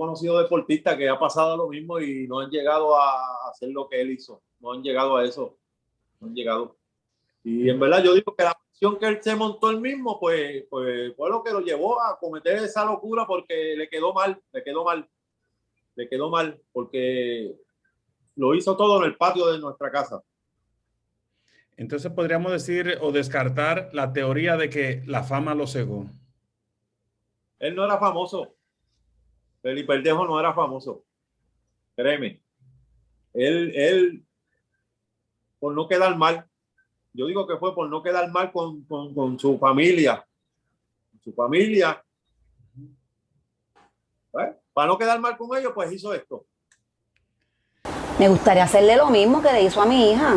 conocido deportistas que ha pasado lo mismo y no han llegado a hacer lo que él hizo. No han llegado a eso. No han llegado. Y en verdad yo digo que la presión que él se montó él mismo, pues fue lo que lo llevó a cometer esa locura, porque le quedó mal, porque lo hizo todo en el patio de nuestra casa. Entonces podríamos decir o descartar la teoría de que la fama lo cegó. Él no era famoso. Felipe Verdejo no era famoso. Créeme. Él por no quedar mal. Yo digo que fue por no quedar mal con su familia. Su familia. Para no quedar mal con ellos, pues hizo esto. Me gustaría hacerle lo mismo que le hizo a mi hija.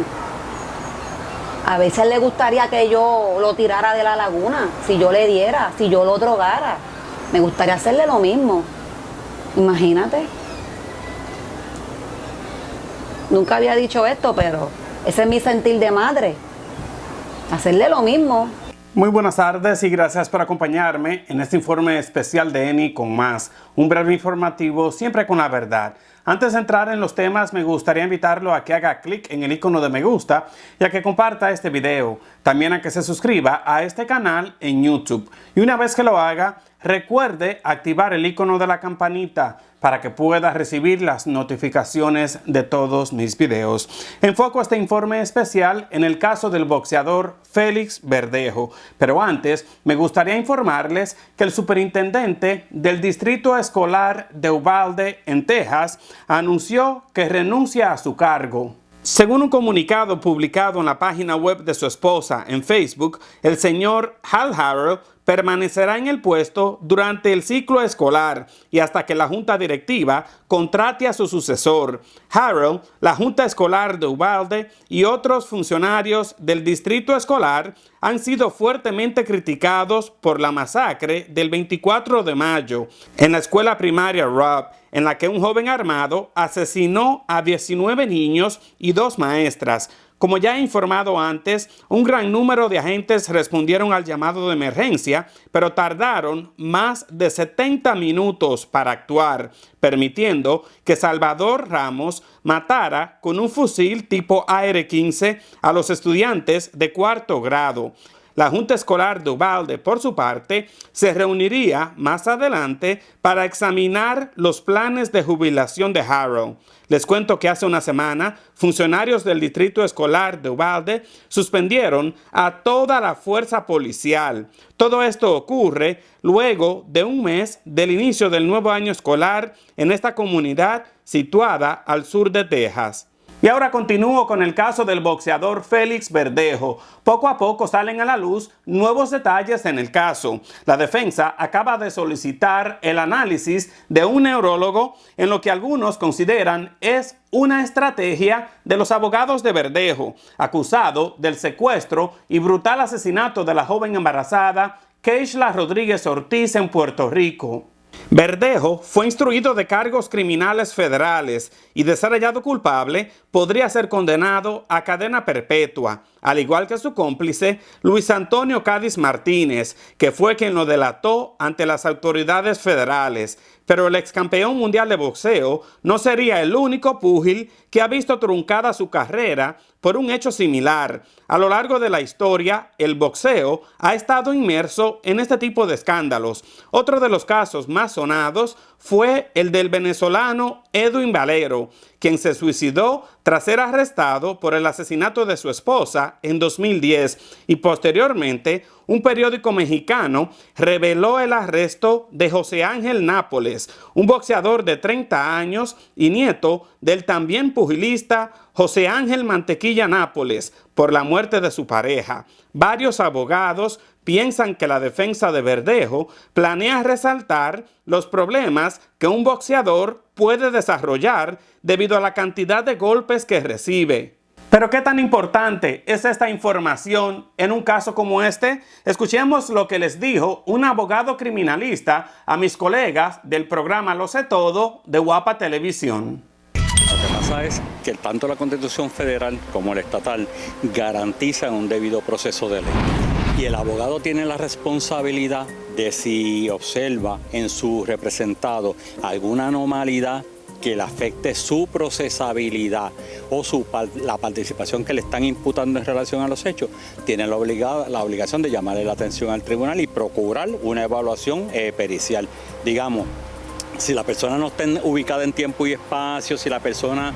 A veces le gustaría que yo lo tirara de la laguna, si yo le diera, si yo lo drogara. Me gustaría hacerle lo mismo. Imagínate. Nunca había dicho esto, pero ese es mi sentir de madre. Hacerle lo mismo. Muy buenas tardes y gracias por acompañarme en este informe especial de ENI con más. Un breve informativo, siempre con la verdad. Antes de entrar en los temas, me gustaría invitarlo a que haga clic en el icono de me gusta y a que comparta este video. También a que se suscriba a este canal en YouTube. Y una vez que lo haga, recuerde activar el icono de la campanita para que pueda recibir las notificaciones de todos mis videos. Enfoco este informe especial en el caso del boxeador Félix Verdejo. Pero antes, me gustaría informarles que el superintendente del Distrito Escolar de Uvalde, en Texas, anunció que renuncia a su cargo. Según un comunicado publicado en la página web de su esposa en Facebook, el señor Hal Harrell permanecerá en el puesto durante el ciclo escolar y hasta que la junta directiva contrate a su sucesor. Harrell, la junta escolar de Uvalde y otros funcionarios del distrito escolar han sido fuertemente criticados por la masacre del 24 de mayo en la escuela primaria Robb, en la que un joven armado asesinó a 19 niños y 2 maestras. Como ya he informado antes, un gran número de agentes respondieron al llamado de emergencia, pero tardaron más de 70 minutos para actuar, permitiendo que Salvador Ramos matara con un fusil tipo AR-15 a los estudiantes de 4º grado. La Junta Escolar de Uvalde, por su parte, se reuniría más adelante para examinar los planes de jubilación de Harrell. Les cuento que hace una semana, funcionarios del Distrito Escolar de Uvalde suspendieron a toda la fuerza policial. Todo esto ocurre luego de un mes del inicio del nuevo año escolar en esta comunidad situada al sur de Texas. Y ahora continúo con el caso del boxeador Félix Verdejo. Poco a poco salen a la luz nuevos detalles en el caso. La defensa acaba de solicitar el análisis de un neurólogo en lo que algunos consideran es una estrategia de los abogados de Verdejo, acusado del secuestro y brutal asesinato de la joven embarazada Keishla Rodríguez Ortiz en Puerto Rico. Verdejo fue instruido de cargos criminales federales y, de ser hallado culpable, podría ser condenado a cadena perpetua, al igual que su cómplice Luis Antonio Cádiz Martínez, que fue quien lo delató ante las autoridades federales. Pero el ex campeón mundial de boxeo no sería el único púgil que ha visto truncada su carrera por un hecho similar. A lo largo de la historia, el boxeo ha estado inmerso en este tipo de escándalos. Otro de los casos más sonados fue el del venezolano Edwin Valero, quien se suicidó tras ser arrestado por el asesinato de su esposa en 2010 y posteriormente un periódico mexicano reveló el arresto de José Ángel Nápoles, un boxeador de 30 años y nieto del también pugilista José Ángel Mantequilla Nápoles, por la muerte de su pareja. Varios abogados piensan que la defensa de Verdejo planea resaltar los problemas que un boxeador puede desarrollar debido a la cantidad de golpes que recibe. Pero ¿qué tan importante es esta información en un caso como este? Escuchemos lo que les dijo un abogado criminalista a mis colegas del programa Lo Sé Todo de Guapa Televisión. Lo que pasa es que tanto la Constitución federal como la estatal garantizan un debido proceso de ley. Y el abogado tiene la responsabilidad de, si observa en su representado alguna anomalía que le afecte su procesabilidad o la participación que le están imputando en relación a los hechos, tiene la obligación de llamarle la atención al tribunal y procurar una evaluación pericial. Digamos, si la persona no está ubicada en tiempo y espacio, si la persona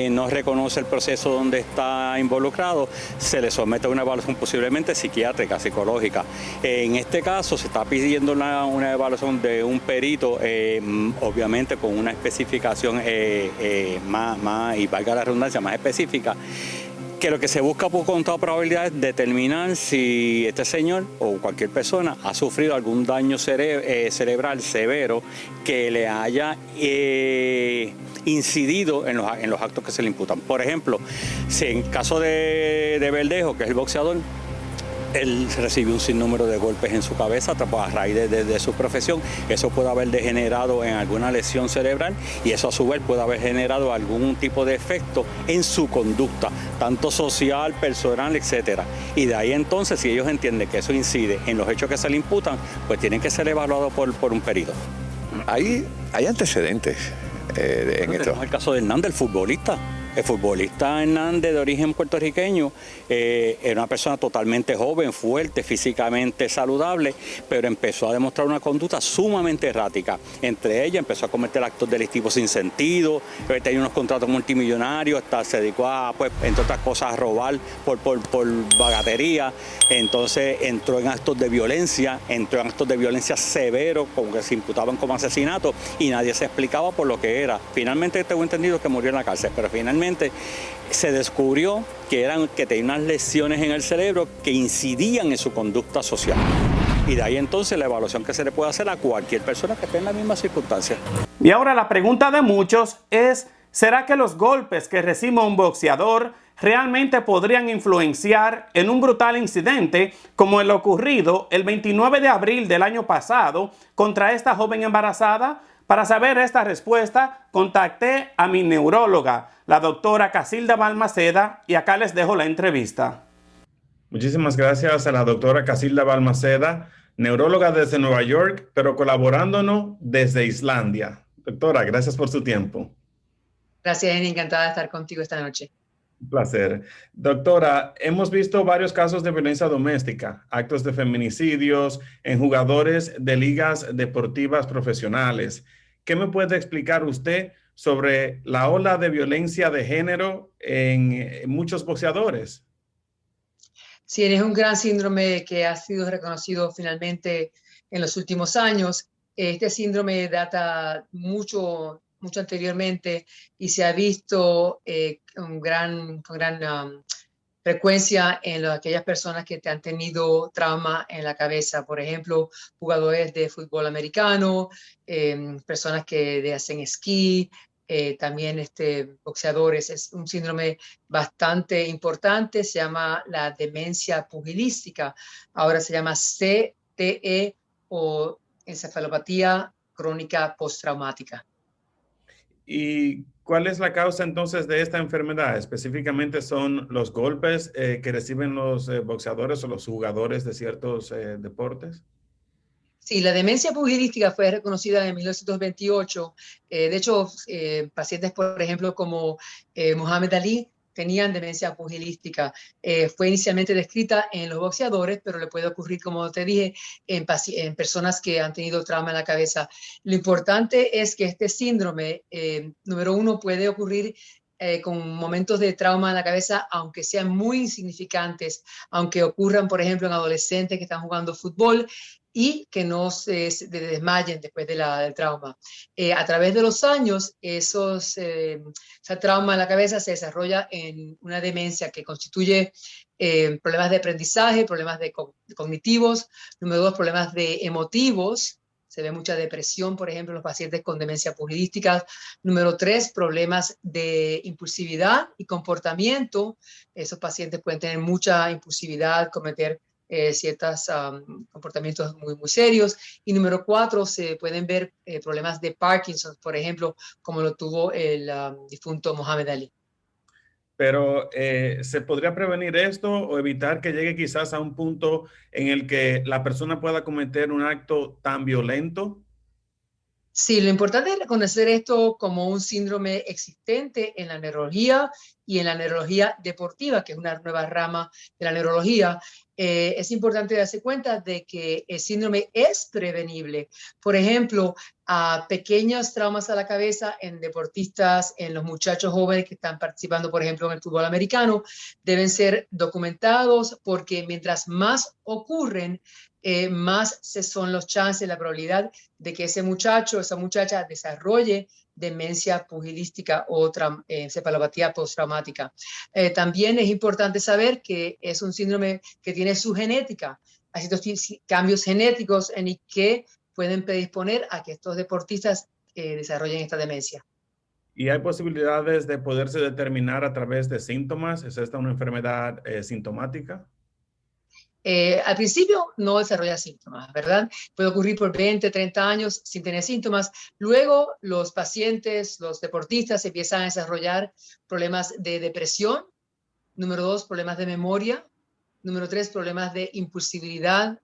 no reconoce el proceso donde está involucrado, se le somete a una evaluación posiblemente psiquiátrica, psicológica. En este caso se está pidiendo una evaluación de un perito, obviamente con una especificación más, y valga la redundancia, más específica, que lo que se busca con toda probabilidad es determinar si este señor o cualquier persona ha sufrido algún daño cerebral severo que le haya incidido en los actos que se le imputan. Por ejemplo, si en caso de Verdejo, que es el boxeador, él recibió un sinnúmero de golpes en su cabeza a raíz de su profesión. Eso puede haber degenerado en alguna lesión cerebral y eso a su vez puede haber generado algún tipo de efecto en su conducta, tanto social, personal, etcétera. Y de ahí entonces, si ellos entienden que eso incide en los hechos que se le imputan, pues tienen que ser evaluados por un perito. Hay antecedentes en esto. Tenemos el caso de Hernández, el futbolista. El futbolista Hernández, de origen puertorriqueño, era una persona totalmente joven, fuerte, físicamente saludable, pero empezó a demostrar una conducta sumamente errática. Entre ellas empezó a cometer actos delictivos sin sentido, tenía unos contratos multimillonarios, hasta se dedicó a, pues, entre otras cosas, a robar por bagatería. Entonces entró en actos de violencia severos, como que se imputaban como asesinato, y nadie se explicaba por lo que era. Finalmente tengo entendido que murió en la cárcel, pero finalmente se descubrió que tenía unas lesiones en el cerebro que incidían en su conducta social. Y de ahí entonces la evaluación que se le puede hacer a cualquier persona que esté en la misma circunstancia. Y ahora la pregunta de muchos es, ¿será que los golpes que recibe un boxeador realmente podrían influenciar en un brutal incidente como el ocurrido el 29 de abril del año pasado contra esta joven embarazada? Para saber esta respuesta, contacté a mi neuróloga, la doctora Casilda Balmaceda, y acá les dejo la entrevista. Muchísimas gracias a la doctora Casilda Balmaceda, neuróloga desde Nueva York, pero colaborándonos desde Islandia. Doctora, gracias por su tiempo. Gracias, Jenny. Encantada de estar contigo esta noche. Un placer. Doctora, hemos visto varios casos de violencia doméstica, actos de feminicidios en jugadores de ligas deportivas profesionales. ¿Qué me puede explicar usted sobre la ola de violencia de género en muchos boxeadores? Sí, es un gran síndrome que ha sido reconocido finalmente en los últimos años. Este síndrome data mucho anteriormente y se ha visto con gran frecuencia en aquellas personas que han tenido trauma en la cabeza. Por ejemplo, jugadores de fútbol americano, personas que hacen esquí, también boxeadores. Es un síndrome bastante importante, se llama la demencia pugilística. Ahora se llama CTE o encefalopatía crónica postraumática. ¿Y cuál es la causa entonces de esta enfermedad? Específicamente son los golpes que reciben los boxeadores o los jugadores de ciertos deportes. Sí, la demencia pugilística fue reconocida en 1928. De hecho, pacientes, por ejemplo, como Muhammad Ali, tenían demencia pugilística. Fue inicialmente descrita en los boxeadores, pero le puede ocurrir, como te dije, en personas que han tenido trauma en la cabeza. Lo importante es que este síndrome, número uno, puede ocurrir con momentos de trauma en la cabeza, aunque sean muy insignificantes, aunque ocurran, por ejemplo, en adolescentes que están jugando fútbol y que no se desmayen después del trauma. A través de los años, ese trauma en la cabeza se desarrolla en una demencia que constituye problemas de aprendizaje, problemas cognitivos, número dos, problemas de emotivos. Se ve mucha depresión, por ejemplo, en los pacientes con demencia pugilística. Número tres, problemas de impulsividad y comportamiento. Esos pacientes pueden tener mucha impulsividad, cometer ciertos comportamientos muy, muy serios. Y número cuatro, se pueden ver problemas de Parkinson, por ejemplo, como lo tuvo el difunto Muhammad Ali. Pero ¿se podría prevenir esto o evitar que llegue quizás a un punto en el que la persona pueda cometer un acto tan violento? Sí, lo importante es reconocer esto como un síndrome existente en la neurología y en la neurología deportiva, que es una nueva rama de la neurología. Es importante darse cuenta de que el síndrome es prevenible. Por ejemplo, a pequeños traumas a la cabeza en deportistas, en los muchachos jóvenes que están participando, por ejemplo, en el fútbol americano, deben ser documentados porque mientras más ocurren, más son los chances, la probabilidad de que ese muchacho, esa muchacha desarrolle demencia pugilística o encefalopatía postraumática. También es importante saber que es un síndrome que tiene su genética. Hay ciertos cambios genéticos en el que pueden predisponer a que estos deportistas desarrollen esta demencia. ¿Y hay posibilidades de poderse determinar a través de síntomas? ¿Es esta una enfermedad sintomática? Al principio no desarrolla síntomas, ¿verdad? Puede ocurrir por 20, 30 años sin tener síntomas. Luego los pacientes, los deportistas empiezan a desarrollar problemas de depresión. Número 2, problemas de memoria. Número 3, problemas de impulsividad,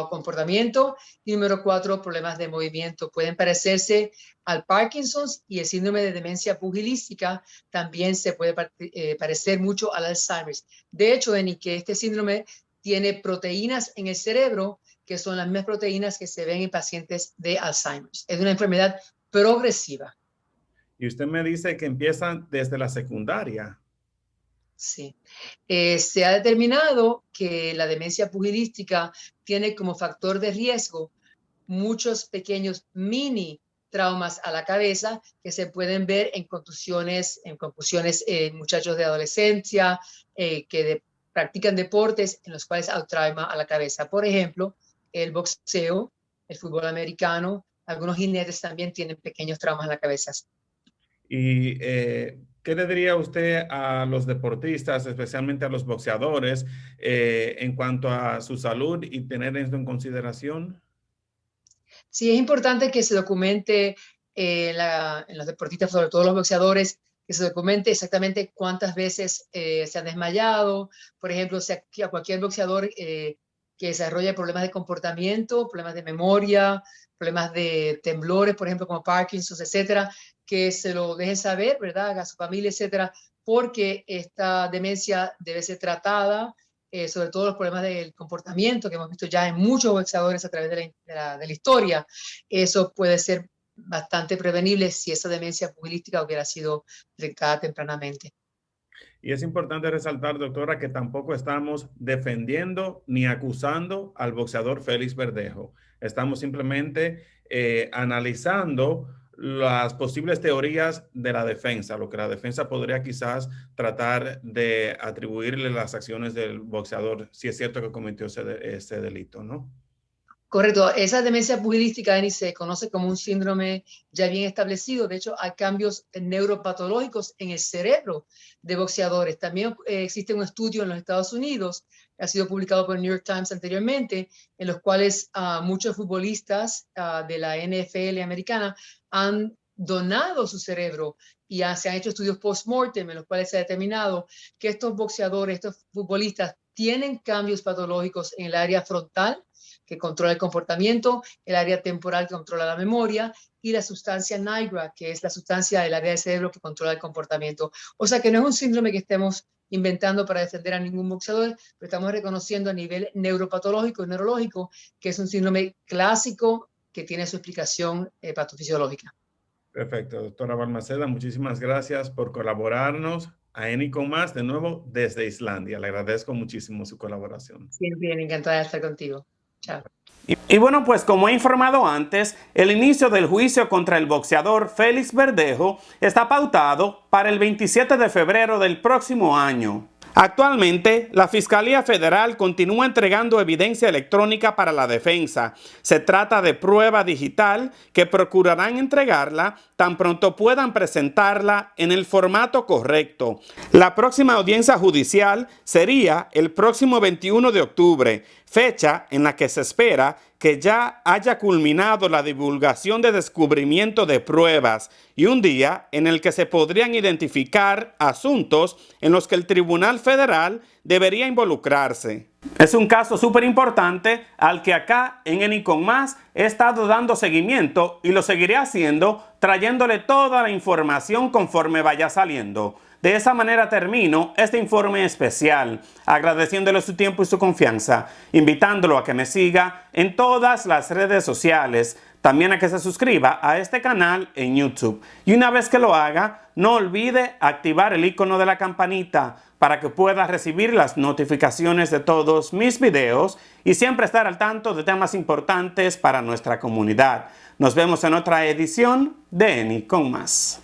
comportamiento. Y número 4, problemas de movimiento. Pueden parecerse al Parkinson's y el síndrome de demencia pugilística también se puede parecer mucho al Alzheimer's. De hecho, en que este síndrome tiene proteínas en el cerebro que son las mismas proteínas que se ven en pacientes de Alzheimer's. Es una enfermedad progresiva. Y usted me dice que empiezan desde la secundaria. Sí. Se ha determinado que la demencia pugilística tiene como factor de riesgo muchos pequeños mini traumas a la cabeza que se pueden ver en contusiones en muchachos de adolescencia que practican deportes en los cuales hay trauma a la cabeza. Por ejemplo, el boxeo, el fútbol americano, algunos jinetes también tienen pequeños traumas en la cabeza. ¿Y qué le diría usted a los deportistas, especialmente a los boxeadores, en cuanto a su salud y tener esto en consideración? Sí, es importante que se documente en los deportistas, sobre todo los boxeadores, que se documente exactamente cuántas veces se han desmayado. Por ejemplo, a cualquier boxeador que desarrolle problemas de comportamiento, problemas de memoria, problemas de temblores, por ejemplo, como Parkinson's, etcétera, que se lo dejen saber, ¿verdad? A su familia, etcétera, porque esta demencia debe ser tratada, sobre todo los problemas del comportamiento que hemos visto ya en muchos boxeadores a través de la historia. Eso puede ser bastante prevenible si esa demencia pugilística hubiera sido detectada tempranamente. Y es importante resaltar, doctora, que tampoco estamos defendiendo ni acusando al boxeador Félix Verdejo. Estamos simplemente analizando las posibles teorías de la defensa, lo que la defensa podría quizás tratar de atribuirle las acciones del boxeador, si es cierto que cometió ese delito, ¿no? Correcto. Esa demencia pugilística, Denis, se conoce como un síndrome ya bien establecido. De hecho, hay cambios neuropatológicos en el cerebro de boxeadores. También existe un estudio en los Estados Unidos, que ha sido publicado por el New York Times anteriormente, en los cuales muchos futbolistas de la NFL americana han donado su cerebro y se han hecho estudios post-mortem en los cuales se ha determinado que estos boxeadores, estos futbolistas, tienen cambios patológicos en el área frontal, que controla el comportamiento, el área temporal que controla la memoria y la sustancia nigra, que es la sustancia del área del cerebro que controla el comportamiento. O sea que no es un síndrome que estemos inventando para defender a ningún boxeador, pero estamos reconociendo a nivel neuropatológico y neurológico que es un síndrome clásico que tiene su explicación patofisiológica. Perfecto, doctora Balmaceda, muchísimas gracias por colaborarnos. A ENI con más, de nuevo, desde Islandia. Le agradezco muchísimo su colaboración. Siempre encantada de estar contigo. Chao. Y bueno, pues como he informado antes, el inicio del juicio contra el boxeador Félix Verdejo está pautado para el 27 de febrero del próximo año. Actualmente, la Fiscalía Federal continúa entregando evidencia electrónica para la defensa. Se trata de prueba digital que procurarán entregarla tan pronto puedan presentarla en el formato correcto. La próxima audiencia judicial sería el próximo 21 de octubre, fecha en la que se espera que ya haya culminado la divulgación de descubrimiento de pruebas y un día en el que se podrían identificar asuntos en los que el Tribunal Federal debería involucrarse. Es un caso súper importante al que acá en ENI con Más he estado dando seguimiento y lo seguiré haciendo, trayéndole toda la información conforme vaya saliendo. De esa manera termino este informe especial, agradeciéndole su tiempo y su confianza, invitándolo a que me siga en todas las redes sociales, también a que se suscriba a este canal en YouTube. Y una vez que lo haga, no olvide activar el icono de la campanita para que pueda recibir las notificaciones de todos mis videos y siempre estar al tanto de temas importantes para nuestra comunidad. Nos vemos en otra edición de ENI con Más.